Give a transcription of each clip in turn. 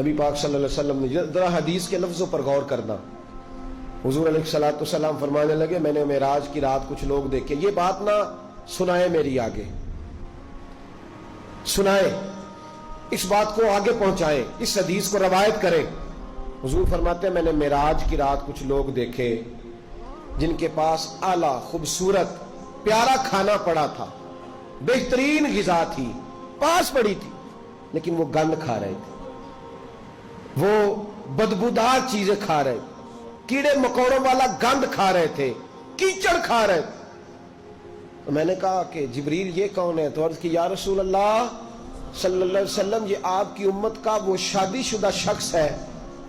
نبی پاک صلی اللہ علیہ وسلم نے ذرا حدیث کے لفظوں پر غور کرنا. حضور علیہ الصلوۃ والسلام فرمانے لگے میں نے معراج کی رات کچھ لوگ دیکھے. یہ بات نہ سنائے میری آگے، سنائے، اس بات کو آگے پہنچائیں، اس حدیث کو روایت کریں. حضور فرماتے ہیں میں نے معراج کی رات کچھ لوگ دیکھے جن کے پاس اعلیٰ خوبصورت پیارا کھانا پڑا تھا، بہترین غذا تھی، پاس پڑی تھی، لیکن وہ گند کھا رہے تھے، وہ بدبودار چیزیں کھا رہے تھے، کیڑے مکوڑوں والا گند کھا رہے تھے، کیچڑ کھا رہے تھے. تو میں نے کہا کہ جبریل یہ کون ہے؟ تو عرض کی یا رسول اللہ صلی اللہ علیہ وسلم یہ آپ کی امت کا وہ شادی شدہ شخص ہے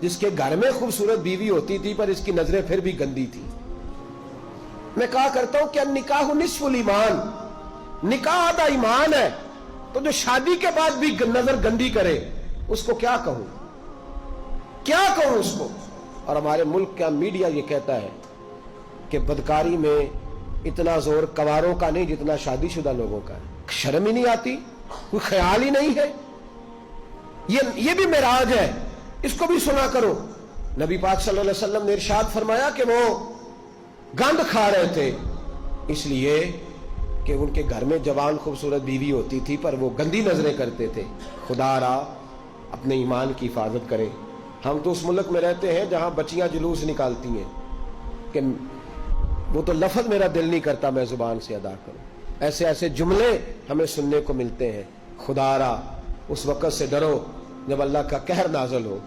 جس کے گھر میں خوبصورت بیوی ہوتی تھی پر اس کی نظریں پھر بھی گندی تھی. میں کہا کرتا ہوں کہ نکاح نصف الایمان، نکاح آدھا ایمان ہے، تو جو شادی کے بعد بھی نظر گندی کرے اس کو کیا کہوں، کیا کہوں اس کو. اور ہمارے ملک کا میڈیا یہ کہتا ہے کہ بدکاری میں اتنا زور کواروں کا نہیں جتنا شادی شدہ لوگوں کا ہے. شرم ہی نہیں آتی، کوئی خیال ہی نہیں ہے. یہ بھی معراج ہے، اس کو بھی سنا کرو. نبی پاک صلی اللہ علیہ وسلم نے ارشاد فرمایا کہ وہ گند کھا رہے تھے اس لیے کہ ان کے گھر میں جوان خوبصورت بیوی ہوتی تھی پر وہ گندی نظریں کرتے تھے. خدا را اپنے ایمان کی حفاظت کرے. ہم تو اس ملک میں رہتے ہیں جہاں بچیاں جلوس نکالتی ہیں کہ وہ تو لفظ میرا دل نہیں کرتا میں زبان سے ادا کروں. ایسے ایسے جملے ہمیں سننے کو ملتے ہیں. خدا را اس وقت سے ڈرو جب اللہ کا قہر نازل ہو،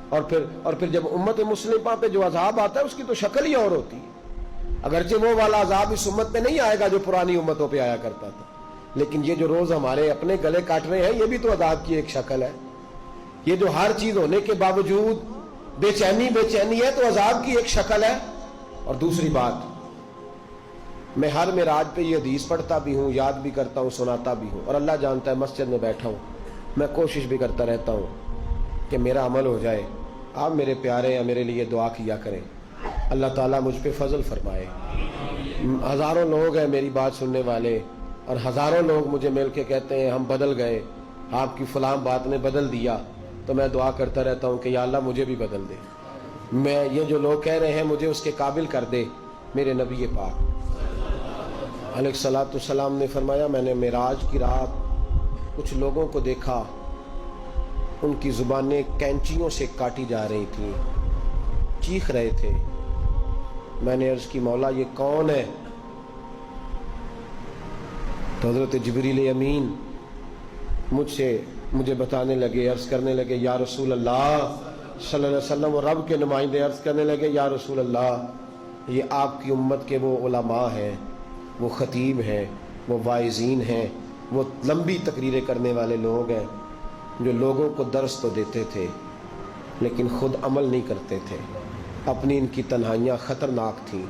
اور پھر جب امت مسلمہ پہ جو عذاب آتا ہے اس کی تو شکل ہی اور ہوتی ہے. اگرچہ وہ والا عذاب اس امت پہ نہیں آئے گا جو پرانی امتوں پہ آیا کرتا تھا، لیکن یہ جو روز ہمارے اپنے گلے کاٹ رہے ہیں یہ بھی تو عذاب کی ایک شکل ہے. یہ جو ہر چیز ہونے کے باوجود بے چینی ہے تو عذاب کی ایک شکل ہے. اور دوسری بات، میں ہر معراج پہ یہ حدیث پڑھتا بھی ہوں، یاد بھی کرتا ہوں، سناتا بھی ہوں، اور اللہ جانتا ہے مسجد میں بیٹھا ہوں میں کوشش بھی کرتا رہتا ہوں کہ میرا عمل ہو جائے. آپ میرے پیارے ہیں، میرے لیے دعا کیا کریں، اللہ تعالیٰ مجھ پہ فضل فرمائے. ہزاروں لوگ ہیں میری بات سننے والے، اور ہزاروں لوگ مجھے مل کے کہتے ہیں ہم بدل گئے، آپ کی فلاں بات نے بدل دیا. تو میں دعا کرتا رہتا ہوں کہ یا اللہ مجھے بھی بدل دے. میں یہ جو لوگ کہہ رہے ہیں مجھے اس کے قابل کر دے. میرے نبی پاک علیہ الصلوۃ والسلام نے فرمایا میں نے معراج کی رات کچھ لوگوں کو دیکھا، ان کی زبانیں کینچیوں سے کاٹی جا رہی تھیں، چیخ رہے تھے. میں نے عرض کی مولا یہ کون ہے؟ تو حضرت جبریل امین مجھے بتانے لگے، عرض کرنے لگے یا رسول اللہ صلی اللہ علیہ وسلم، اور رب کے نمائندے عرض کرنے لگے یا رسول اللہ یہ آپ کی امت کے وہ علماء ہیں، وہ خطیب ہیں، وہ واعظین ہیں، وہ لمبی تقریریں کرنے والے لوگ ہیں جو لوگوں کو درس تو دیتے تھے لیکن خود عمل نہیں کرتے تھے. اپنی ان کی تنہائیاں خطرناک تھیں،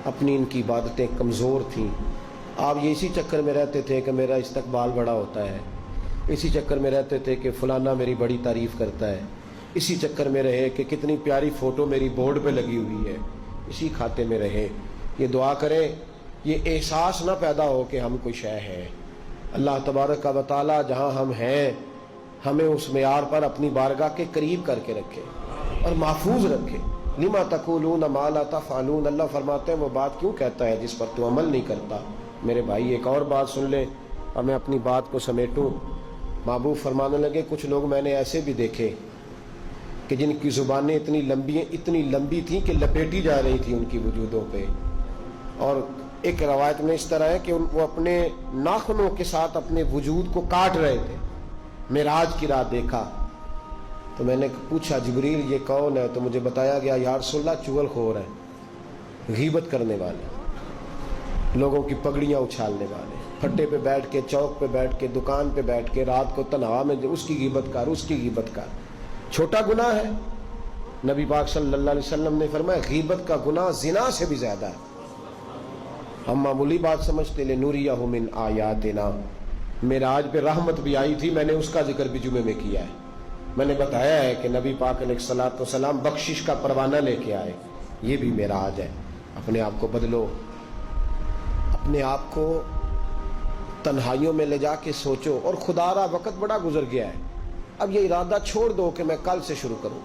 اپنی ان کی عبادتیں کمزور تھیں. آپ یہ اسی چکر میں رہتے تھے کہ میرا استقبال بڑا ہوتا ہے، اسی چکر میں رہتے تھے کہ فلانا میری بڑی تعریف کرتا ہے، اسی چکر میں رہے کہ کتنی پیاری فوٹو میری بورڈ پہ لگی ہوئی ہے، اسی کھاتے میں رہے. یہ دعا کریں یہ احساس نہ پیدا ہو کہ ہم کوئی شے ہے. اللہ تبارک و تعالی جہاں ہم ہیں ہمیں اس معیار پر اپنی بارگاہ کے قریب کر کے رکھے اور محفوظ رکھے. لما تقولون ما لا تفعلون، اللہ فرماتے ہیں وہ بات کیوں کہتا ہے جس پر تو عمل نہیں کرتا. میرے بھائی ایک اور بات سن لیں اور میں اپنی بات کو سمیٹوں. محبوب فرمانے لگے کچھ لوگ میں نے ایسے بھی دیکھے کہ جن کی زبانیں اتنی لمبی تھیں کہ لپیٹی جا رہی تھی ان کی وجودوں پہ. اور ایک روایت میں اس طرح ہے کہ وہ اپنے ناخنوں کے ساتھ اپنے وجود کو کاٹ رہے تھے. معراج کی رات دیکھا تو میں نے پوچھا جبریل یہ کون ہے؟ تو مجھے بتایا گیا یا رسول اللہ چغل خور ہے، غیبت کرنے والے، لوگوں کی پگڑیاں اچھالنے والے، پھٹے پہ بیٹھ کے، چوک پہ بیٹھ کے، دکان پہ بیٹھ کے رات کو تنہا میں اس کی غیبت کر. چھوٹا گناہ ہے. نبی پاک صلی اللہ علیہ وسلم نے فرمایا غیبت کا گناہ زنا سے بھی زیادہ ہے. ہم معمولی بات سمجھتے لنوریہ من آیاتنا. معراج پہ رحمت بھی آئی تھی، میں نے اس کا ذکر بھی جمعے میں کیا ہے. میں نے بتایا ہے کہ نبی پاک علیہ الصلوۃ والسلام بخشش کا پروانہ لے کے آئے. یہ بھی معراج ہے. اپنے آپ کو بدلو، اپنے آپ کو تنہائیوں میں لے جا کے سوچو. اور خدا را وقت بڑا گزر گیا ہے. اب یہ ارادہ چھوڑ دو کہ میں کل سے شروع کروں،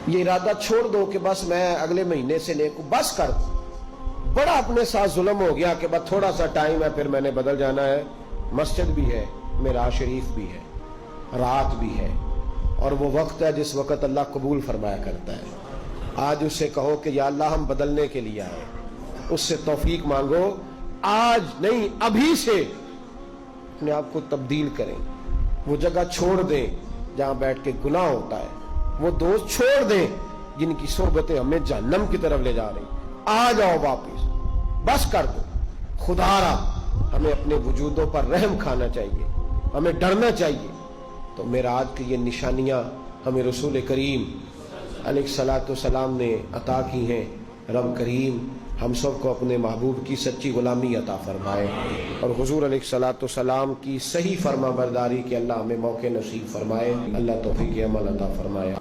یہ ارادہ چھوڑ دو کہ بس میں اگلے مہینے سے نیک ہوں، بس کر دو۔ بڑا اپنے ساتھ ظلم ہو گیا کہ بس تھوڑا سا ٹائم ہے پھر میں نے بدل جانا ہے۔ مسجد بھی ہے، معراج شریف بھی ہے، رات بھی ہے، اور وہ وقت ہے جس وقت اللہ قبول فرمایا کرتا ہے۔ آج اس سے کہو کہ یا اللہ ہم بدلنے کے لیے آئے، اس سے توفیق مانگو، آج نہیں ابھی سے اپنے آپ کو تبدیل کریں، وہ جگہ چھوڑ دیں جہاں بیٹھ کے گناہ ہوتا ہے، وہ دوست چھوڑ دیں جن کی صحبتیں ہمیں جہنم کی طرف لے جا رہی، آ جاؤ واپس، بس کر دو۔ خدا را ہمیں اپنے وجودوں پر رحم کھانا چاہیے، ہمیں ڈرنا چاہیے۔ تو معراج کی یہ نشانیاں ہمیں رسول کریم علیہ الصلوۃ والسلام نے عطا کی ہیں۔ رب کریم ہم سب کو اپنے محبوب کی سچی غلامی عطا فرمائے، اور حضور علیہ الصلوۃ والسلام کی صحیح فرما برداری کے اللہ ہمیں موقع نصیب فرمائے۔ اللہ توفیق عمل عطا فرمائے۔